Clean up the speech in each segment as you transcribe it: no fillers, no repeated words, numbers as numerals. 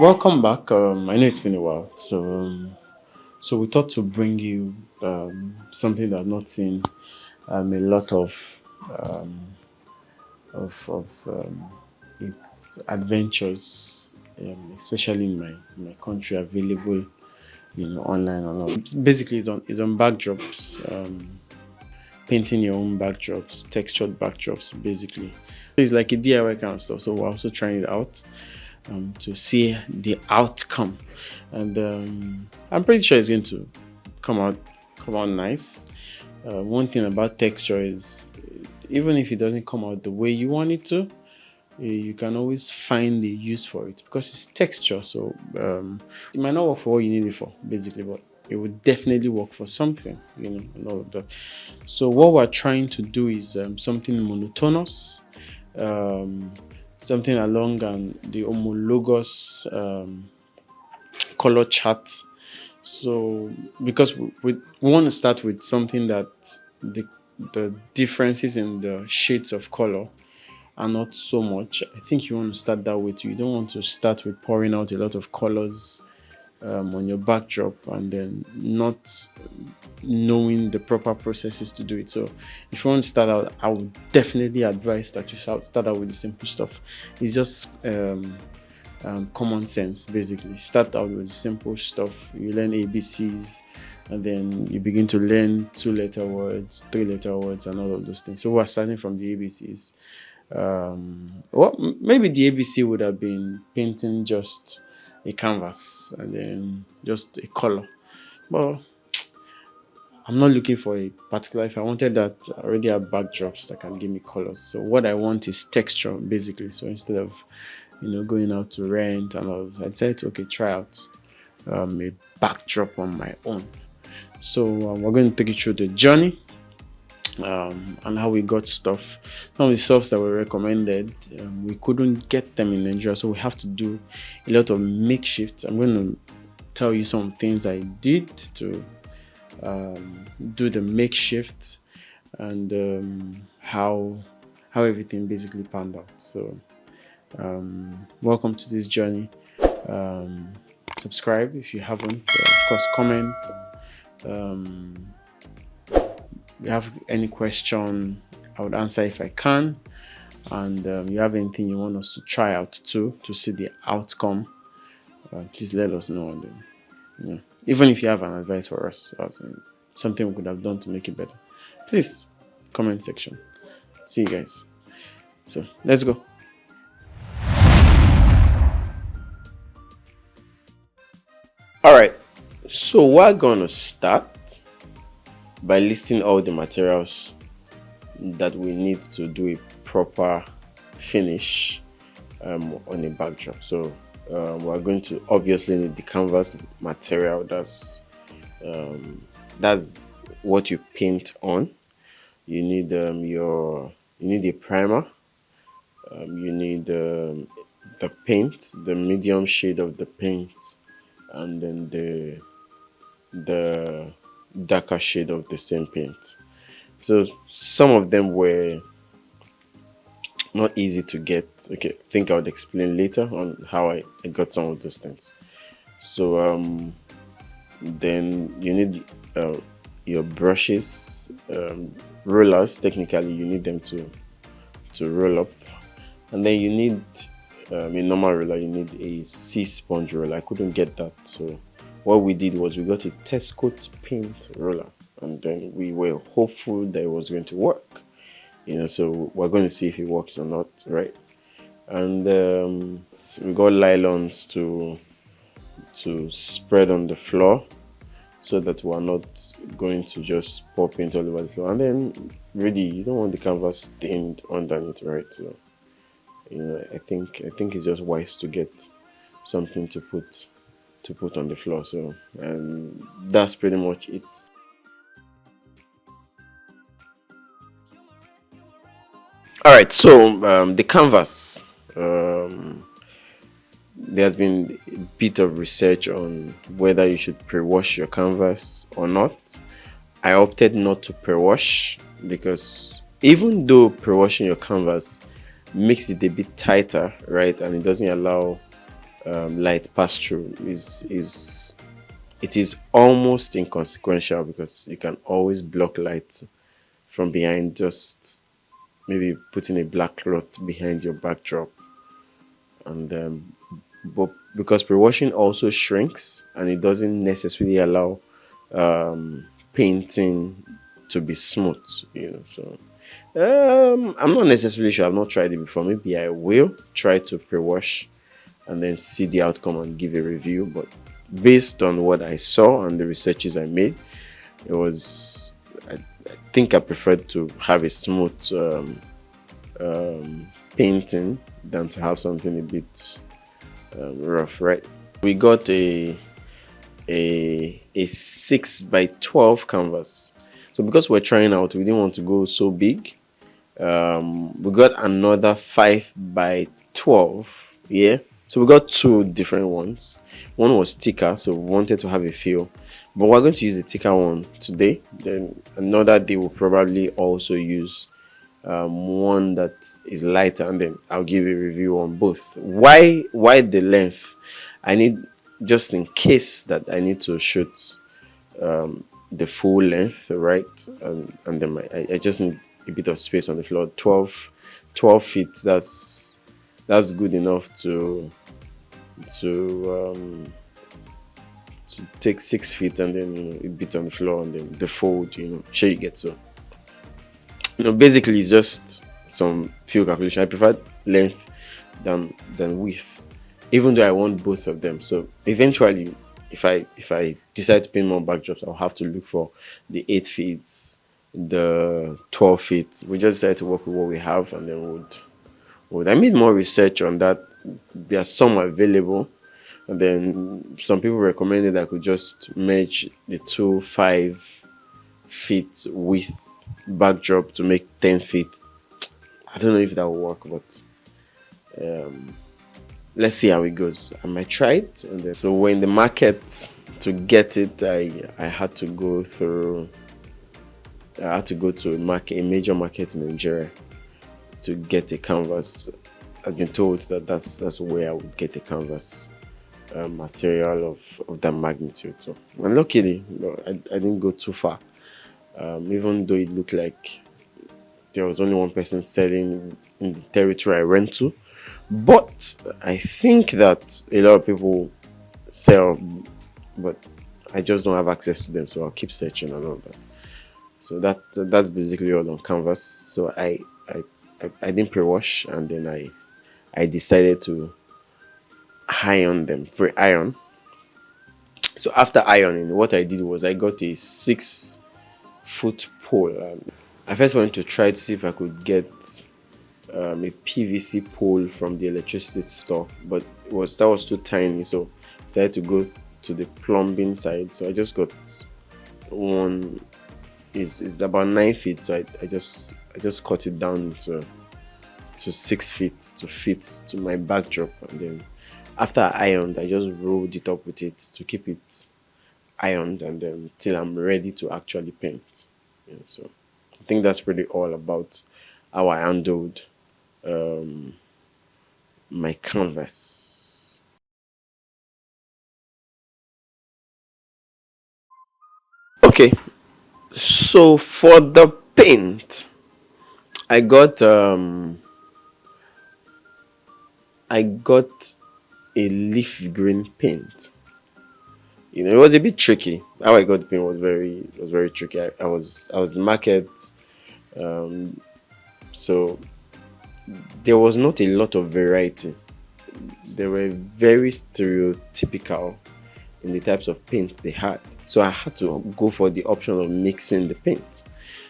Welcome back. I know it's been a while, so we thought to bring you something that I've not seen a lot um, of its adventures, especially in my country, available online and all. Basically, it's on backdrops, painting your own backdrops, textured backdrops, basically. It's like a DIY kind of stuff. So we're also trying it out to see the outcome, and I'm pretty sure it's going to come out come out nice. One thing about texture is, even if it doesn't come out the way you want it to, you can always find a use for it because it's texture. So it might not work for what you need it for, basically, but it would definitely work for something, and all of that. So what we're trying to do is something monotonous, um, something along the homologous color chart. So because we want to start with something that the the differences in the shades of color are not so much. I think you want to start that way too. You don't want to start with pouring out a lot of colors on your backdrop and then not knowing the proper processes to do it. So if you want to start out, I would definitely advise that you start out with the simple stuff. It's just common sense, basically. Start out with the simple stuff. You learn ABCs, and then you begin to learn two-letter words, three-letter words, and all of those things. So we're starting from the ABCs. Maybe the ABC would have been painting just a canvas and then just a color. But I'm not looking for a particular. If I wanted that, I already have backdrops that can give me colors. So what I want is texture, basically. So instead of going out to rent and all, I said, okay, try out a backdrop on my own. So we're going to take you through the journey and how we got stuff. Some of the stuffs that were recommended, we couldn't get them in Nigeria, so we have to do a lot of makeshift. I'm going to tell you some things I did to do the makeshift and how everything basically panned out. So welcome to this journey. Um, Subscribe if you haven't. Of course, comment. Um, you have any question, I would answer if I can. And you have anything you want us to try out too to see the outcome, please let us know. And even if you have an advice for us, something we could have done to make it better, please comment section. See you guys. So let's go. All right. So we're gonna start by listing all the materials that we need to do a proper finish on a backdrop. So we're going to obviously need the canvas material. That's what you paint on. You need you need a primer. You need the paint, the medium shade of the paint, and then the darker shade of the same paint. So some of them were not easy to get. Okay, I think I would explain later on how I got some of those things. So then you need your brushes, rollers. Technically, you need them to roll up, and then you need a normal roller. You need a sea sponge roller. I couldn't get that, so what we did was we got a test coat paint roller, and then we were hopeful that it was going to work. So we're going to see if it works or not, right? And we got nylons to spread on the floor so that we're not going to just pour paint all over the floor. And then really, you don't want the canvas stained underneath, right? So I think it's just wise to get something to put on the floor. So that's pretty much it. All right, so the canvas. There's been a bit of research on whether you should pre-wash your canvas or not. I opted not to pre-wash because even though pre-washing your canvas makes it a bit tighter, right, and it doesn't allow light pass through is it is almost inconsequential because you can always block light from behind, just maybe putting a black cloth behind your backdrop. And but because pre-washing also shrinks and it doesn't necessarily allow painting to be smooth, so I'm not necessarily sure. I've not tried it before. Maybe I will try to pre-wash and then see the outcome and give a review. But based on what I saw and the researches I made, it was I think I preferred to have a smooth painting than to have something a bit rough, right? We got a 6 by 12 canvas. So because we're trying out, we didn't want to go so big. We got another 5 by 12. Yeah. So we got two different ones. One was thicker, so we wanted to have a feel. But we're going to use the thicker one today. Then another day we'll probably also use one that is lighter, and then I'll give a review on both. Why the length? I need, just in case that I need to shoot the full length, right? And then I just need a bit of space on the floor. 12 feet. That's good enough to to take 6 feet and then a bit on the floor and then the fold. Sure you get so. Basically it's just some few calculation. I prefer length than width, even though I want both of them. So eventually, if I decide to paint more backdrops, I'll have to look for the 8 feet, the 12 feet. We just decided to work with what we have, and then would I made more research on that. There are some available, and then some people recommended I could just merge the two 5 feet width backdrop to make 10 feet. I don't know if that will work, but let's see how it goes. I might try it. And then, so we're in the market to get it. I had to go through. I had to go to a major market in Nigeria to get a canvas. I've been told that that's where I would get a canvas material of that magnitude. So, and luckily, I didn't go too far. Even though it looked like there was only one person selling in the territory I went to, but I think that a lot of people sell, but I just don't have access to them, so I'll keep searching and all that. So that's basically all on canvas. So I didn't pre-wash, and then I decided to iron them, pre-iron. So after ironing, what I did was I got a 6 foot pole. I first wanted to try to see if I could get a PVC pole from the electricity store, but that was too tiny, so I had to go to the plumbing side. So I just got one. It's about 9 feet, so I just cut it down to 6 feet to fit to my backdrop, and then after I ironed, I just rolled it up with it to keep it ironed, and then till I'm ready to actually paint. So I think that's pretty all about how I handled my canvas. Okay, so for the paint, I got I got a leaf green paint. It was a bit tricky. How I got the paint was very tricky. I was in the market, so there was not a lot of variety. They were very stereotypical in the types of paint they had. So I had to go for the option of mixing the paint.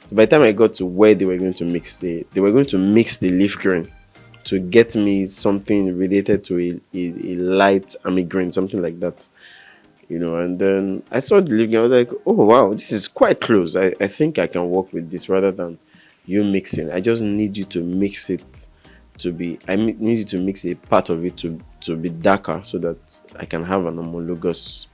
So by the time I got to where they were going to mix they were going to mix the leaf green to get me something related to a light army green, something like that. And then I saw the leaf green. I was like, oh wow, this is quite close. I think I can work with this rather than you mixing. I just need you to mix it need you to mix a part of it to be darker so that I can have an homologous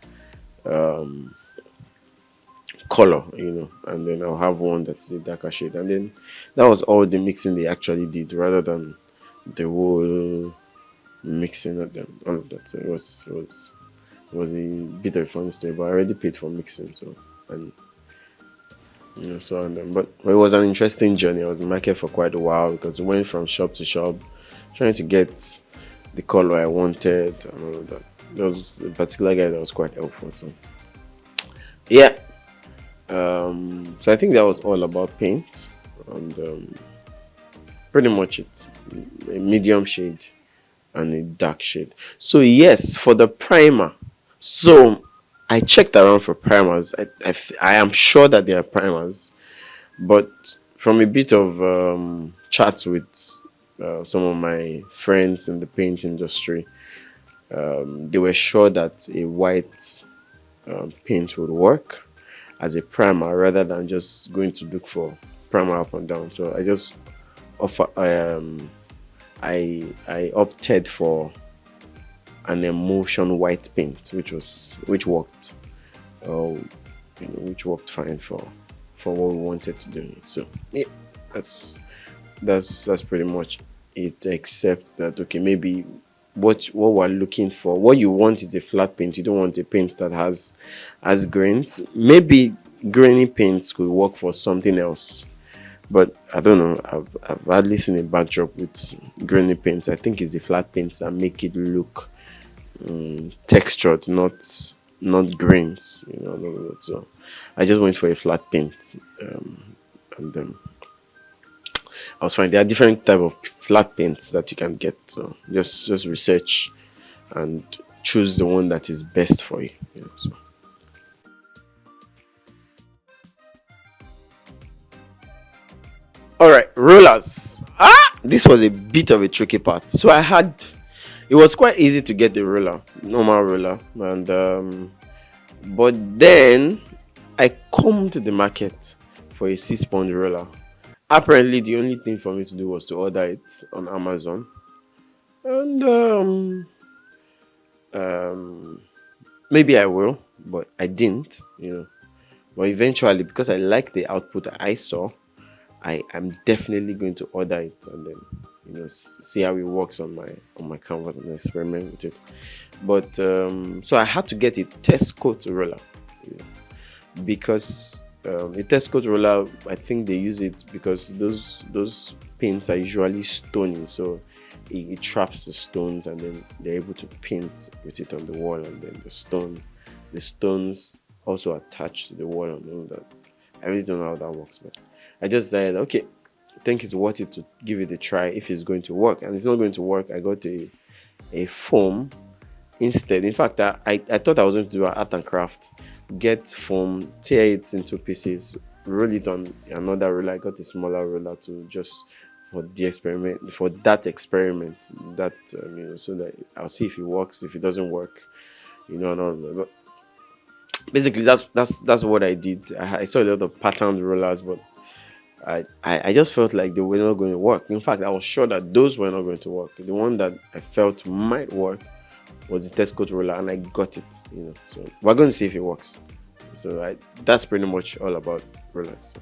color, and then I'll have one that's a darker shade. And then that was all the mixing they actually did, rather than the whole mixing of them, all of that. So it was a bit of a funny story, but I already paid for mixing, so and so on them. But it was an interesting journey. I was in the market for quite a while because we went from shop to shop, trying to get the color I wanted and all of that. There was a particular guy that was quite helpful. So yeah, so I think that was all about paint, and pretty much it. A medium shade and a dark shade. So yes, for the primer. So I checked around for primers. I am sure that there are primers, but from a bit of chats with some of my friends in the paint industry, they were sure that a white paint would work as a primer rather than just going to look for primer up and down. So I just offer I opted for an emulsion white paint, which worked, which worked fine for what we wanted to do. So yeah, that's that's pretty much it. Except that okay, maybe what we're looking for, what you want is a flat paint. You don't want a paint that has grains. Maybe grainy paints could work for something else. But I don't know. I've hardly seen a backdrop with grainy paints. I think it's the flat paints that make it look textured, not grains. So I just went for a flat paint, and I was fine. There are different type of flat paints that you can get. So just research and choose the one that is best for you. So. All right, rollers. This was a bit of a tricky part. So it was quite easy to get the roller, normal roller, and but then I come to the market for a 6 pound roller. Apparently, the only thing for me to do was to order it on Amazon, and um, maybe I will, but I didn't. But eventually, because I like the output I saw, I am definitely going to order it and then see how it works on my canvas and experiment with it. But so I had to get a test coat roller, because a test coat roller, I think they use it because those paints are usually stony, so it traps the stones and then they're able to paint with it on the wall, and then the stones also attach to the wall and all that. I really don't know how that works, but I just said, okay, I think it's worth it to give it a try if it's going to work. And it's not going to work. I got a foam instead. In fact, I thought I was going to do an art and craft, get foam, tear it into pieces, roll it on another roller. I got a smaller roller to just for that experiment, that so that I'll see if it works. If it doesn't work, and all that. But basically, that's what I did. I saw a lot of patterned rollers, but I just felt like they were not going to work. In fact, I was sure that those were not going to work. The one that I felt might work was the test coat roller, and I got it. So we're going to see if it works. So that's pretty much all about rollers. So.